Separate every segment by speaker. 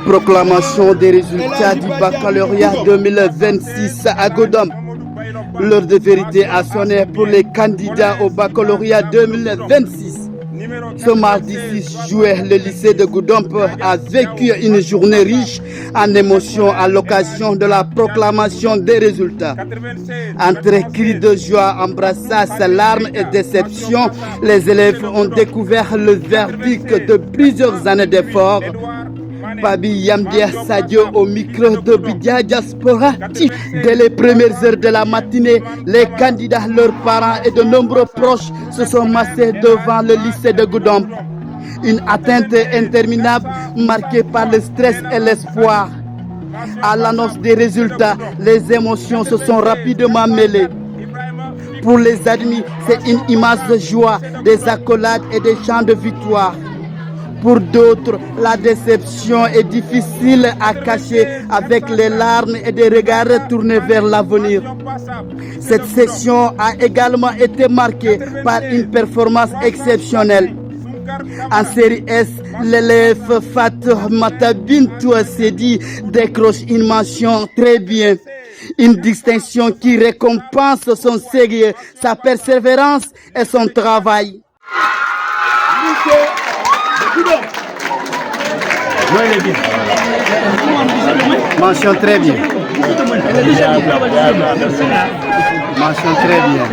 Speaker 1: Proclamation des résultats du baccalauréat 2026 à Goudomp. L'heure de vérité a sonné pour les candidats au baccalauréat 2026. Ce mardi 6 juillet, le lycée de Goudomp a vécu une journée riche en émotions à l'occasion de la proclamation des résultats. Entre cris de joie, embrassades, larmes et déception, les élèves ont découvert le verdict de plusieurs années d'efforts. Babi Yamdia Sadio au micro de Bidia Diaspora. Dès les premières heures de la matinée, les candidats, leurs parents et de nombreux proches se sont massés devant le lycée de Goudomp. Une atteinte interminable marquée par le stress et l'espoir. À l'annonce des résultats, les émotions se sont rapidement mêlées. Pour les admis, c'est une immense joie, des accolades et des chants de victoire. Pour d'autres, la déception est difficile à cacher avec les larmes et des regards tournés vers l'avenir. Cette session a également été marquée par une performance exceptionnelle. En série S, l'élève Fatoumata Bintou Sedi décroche une mention très bien. Une distinction qui récompense son sérieux, sa persévérance et son travail. Mention très bien. Mention très bien.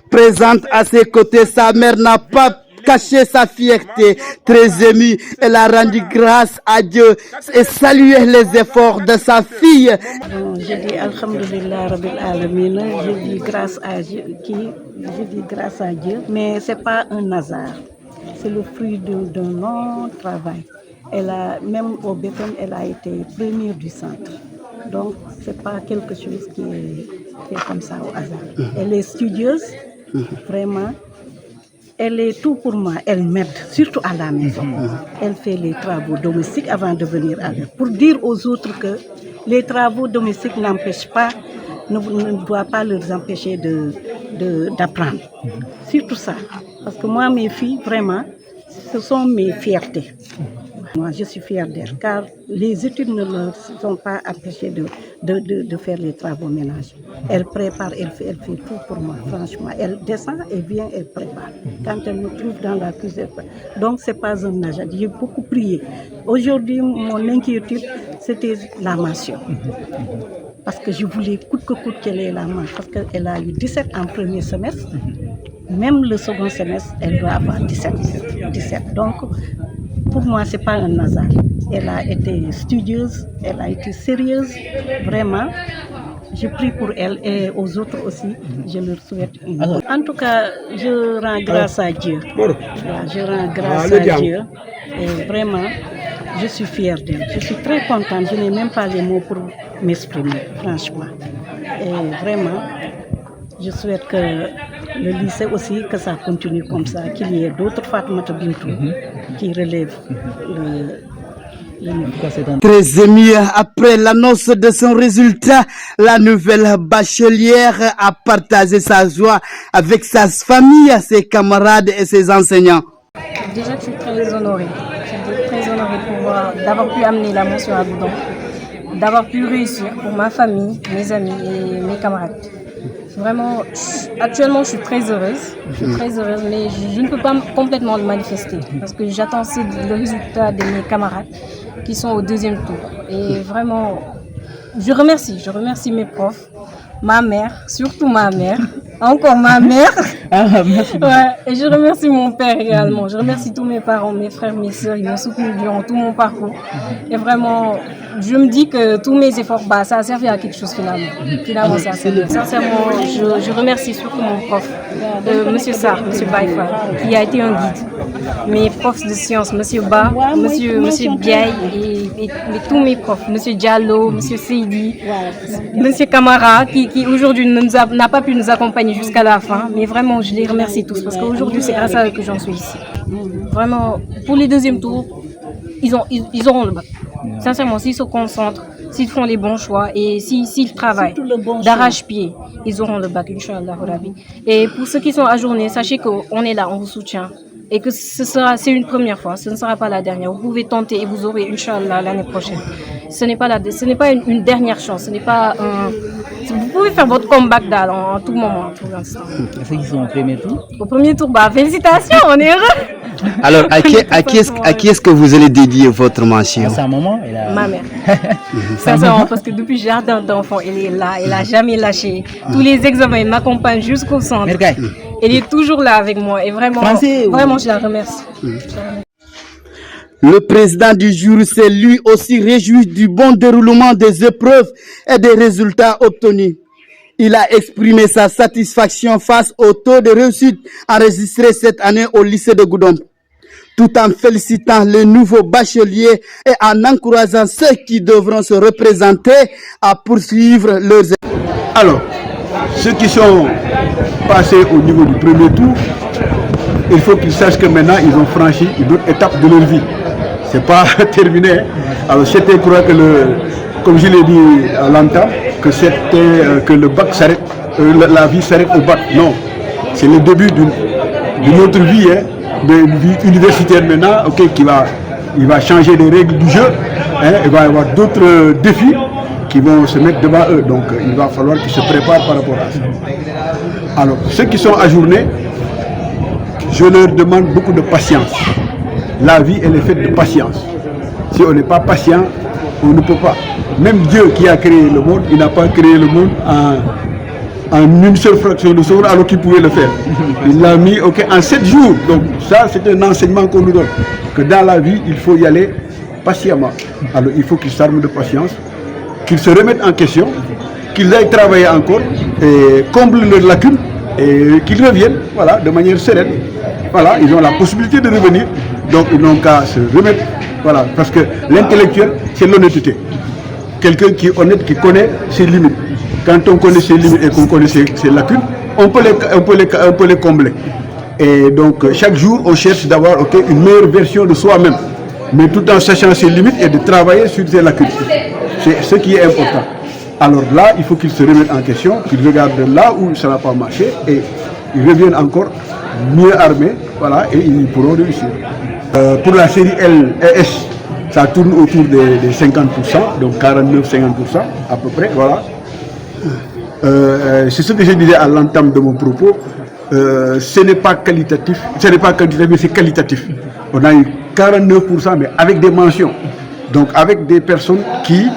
Speaker 1: Présente à ses côtés, sa mère n'a pas caché sa fierté. Très émue, elle a rendu grâce à Dieu et salué les efforts de sa fille.
Speaker 2: Je dis Alhamdulillah Rabbil Alamin, je dis grâce à Dieu, mais ce n'est pas un hasard. C'est le fruit d'un long travail. Même au BFM, elle a été première du centre. Donc, ce n'est pas quelque chose qui est comme ça au hasard. Elle est studieuse, vraiment. Elle est tout pour moi, elle m'aide, surtout à la maison. Elle fait les travaux domestiques avant de venir à l'heure. Pour dire aux autres que les travaux domestiques n'empêchent pas, ne doivent pas leur empêcher d'apprendre. Surtout ça. Parce que moi, mes filles, vraiment, ce sont mes fiertés. Moi, je suis fière d'elle, car les études ne leur sont pas empêchées de faire les travaux ménagers. Elle prépare, elle fait tout pour moi, franchement. Elle descend et vient, elle prépare. Quand elle me trouve dans la cuisine, donc ce n'est pas un âge. J'ai beaucoup prié. Aujourd'hui, mon inquiétude, c'était la mention. Parce que je voulais coûte que coûte qu'elle ait la mention. Parce qu'elle a eu 17 en premier semestre. Même le second semestre, elle doit avoir 17. Donc, pour moi, ce n'est pas un hasard. Elle a été studieuse, elle a été sérieuse, vraiment. Je prie pour elle et aux autres aussi, je leur souhaite une bonne. En tout cas, je rends grâce à Dieu. Je rends grâce à Dieu et vraiment, je suis fière d'elle. Je suis très contente, je n'ai même pas les mots pour m'exprimer, franchement. Et vraiment, je souhaite que le lycée aussi, que ça continue comme ça, qu'il y ait d'autres Fatoumata Bintou qui relèvent le niveau.
Speaker 1: Très émue après l'annonce de son résultat, la nouvelle bachelière a partagé sa joie avec sa famille, ses camarades et ses enseignants.
Speaker 3: Déjà, je suis très honorée. Je suis très honorée d'avoir pu amener la mention à Goudomp, d'avoir pu réussir pour ma famille, mes amis et mes camarades. Vraiment, actuellement, je suis très heureuse. Mais je ne peux pas complètement le manifester parce que j'attends aussi le résultat de mes camarades qui sont au deuxième tour. Et vraiment, je remercie mes profs, ma mère, surtout ma mère, encore ma mère.
Speaker 4: Merci.
Speaker 3: Ouais, et je remercie mon père également. Je remercie tous mes parents, mes frères, mes soeurs. Ils m'ont soutenu durant tout mon parcours. Et vraiment, je me dis que tous mes efforts, ça a servi à quelque chose finalement. Finalement, ça a servi. Sincèrement, je remercie surtout mon prof, M. Sarr, M. Baïfa, qui a été un guide. Mes profs de sciences, M. Ba, M. Biaï et tous mes profs, M. Diallo, M. Seydi, M. Kamara, qui aujourd'hui n'a pas pu nous accompagner jusqu'à la fin. Mais vraiment, je les remercie tous parce qu'aujourd'hui, c'est grâce à eux que j'en suis ici. Vraiment, pour les deuxièmes tours, ils auront le bac. Sincèrement, s'ils se concentrent, s'ils font les bons choix et s'ils travaillent
Speaker 2: Surtout le bon
Speaker 3: d'arrache-pied, ils auront le bac, Inch'Allah. Et pour ceux qui sont ajournés, sachez qu'on est là, on vous soutient. Et que c'est une première fois, ce ne sera pas la dernière. Vous pouvez tenter et vous aurez, Inch'Allah, l'année prochaine. Ce n'est pas une dernière chance, ce n'est pas vous pouvez faire votre comeback en tout moment, pour l'instant.
Speaker 4: Est-ce qu'ils sont au premier tour?
Speaker 3: Au premier tour, félicitations, on est heureux.
Speaker 1: Alors, à qui est-ce que vous allez dédier votre mention?
Speaker 4: À sa maman et
Speaker 3: Ma mère. Sincèrement, parce que depuis jardin d'enfant, elle est là, elle n'a jamais lâché. Tous les examens, elle m'accompagne jusqu'au centre. Elle est toujours là avec moi et vraiment, vraiment, je la remercie.
Speaker 1: Le président du jury s'est lui aussi réjoui du bon déroulement des épreuves et des résultats obtenus. Il a exprimé sa satisfaction face au taux de réussite enregistré cette année au lycée de Goudomp, tout en félicitant les nouveaux bacheliers et en encourageant ceux qui devront se représenter à poursuivre leurs études.
Speaker 5: Alors, ceux qui sont passés au niveau du premier tour, il faut qu'ils sachent que maintenant ils ont franchi une autre étape de leur vie. C'est pas terminé. Alors c'était croire que comme je l'ai dit à l'entame, que le bac s'arrête, la vie s'arrête au bac. Non, c'est le début d'une autre vie, d'une vie universitaire maintenant, il va changer les règles du jeu, il va y avoir d'autres défis qui vont se mettre devant eux. Donc il va falloir qu'ils se préparent par rapport à ça. Alors ceux qui sont ajournés, je leur demande beaucoup de patience. La vie, elle est faite de patience. Si on n'est pas patient, on ne peut pas. Même Dieu qui a créé le monde, il n'a pas créé le monde en une seule fraction de seconde alors qu'il pouvait le faire. Il l'a mis en 7 jours. Donc ça, c'est un enseignement qu'on nous donne. Que dans la vie, il faut y aller patiemment. Alors il faut qu'ils s'arment de patience, qu'ils se remettent en question, qu'ils aillent travailler encore et comblent leurs lacunes et qu'ils reviennent de manière sereine. Voilà, ils ont la possibilité de revenir, donc ils n'ont qu'à se remettre, parce que l'intellectuel, c'est l'honnêteté. Quelqu'un qui est honnête, qui connaît ses limites. Quand on connaît ses limites et qu'on connaît ses lacunes, on peut les combler. Et donc, chaque jour, on cherche d'avoir une meilleure version de soi-même, mais tout en sachant ses limites et de travailler sur ses lacunes. C'est ce qui est important. Alors là, il faut qu'ils se remettent en question, qu'ils regardent là où ça n'a pas marché et ils reviennent encore mieux armés, et ils pourront réussir. Pour la série L et S, ça tourne autour des 50%, donc 49-50% à peu près, c'est ce que je disais à l'entame de mon propos. Ce n'est pas quantitatif, mais c'est qualitatif. On a eu 49%, mais avec des mentions, donc avec des personnes qui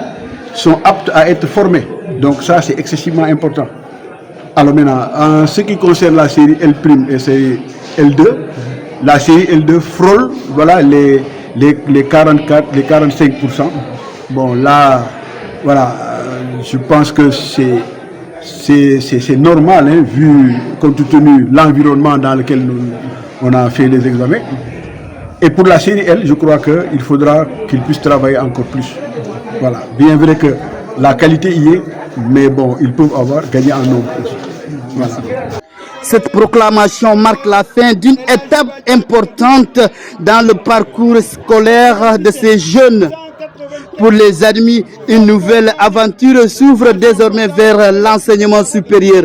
Speaker 5: sont aptes à être formées. Donc ça, c'est excessivement important. Alors maintenant, en ce qui concerne la série L' et la série L2, la série L2 frôle les 44, les 45%. Bon là, je pense que c'est normal, vu compte tenu l'environnement dans lequel on a fait les examens. Et pour la série L, je crois qu'il faudra qu'ils puissent travailler encore plus. Bien vrai que la qualité y est, mais bon, ils peuvent avoir gagné en nombre aussi.
Speaker 1: Cette proclamation marque la fin d'une étape importante dans le parcours scolaire de ces jeunes. Pour les admis, une nouvelle aventure s'ouvre désormais vers l'enseignement supérieur.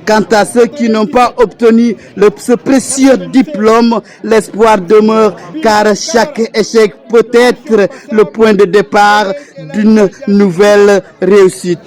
Speaker 1: Quant à ceux qui n'ont pas obtenu ce précieux diplôme, l'espoir demeure car chaque échec peut être le point de départ d'une nouvelle réussite.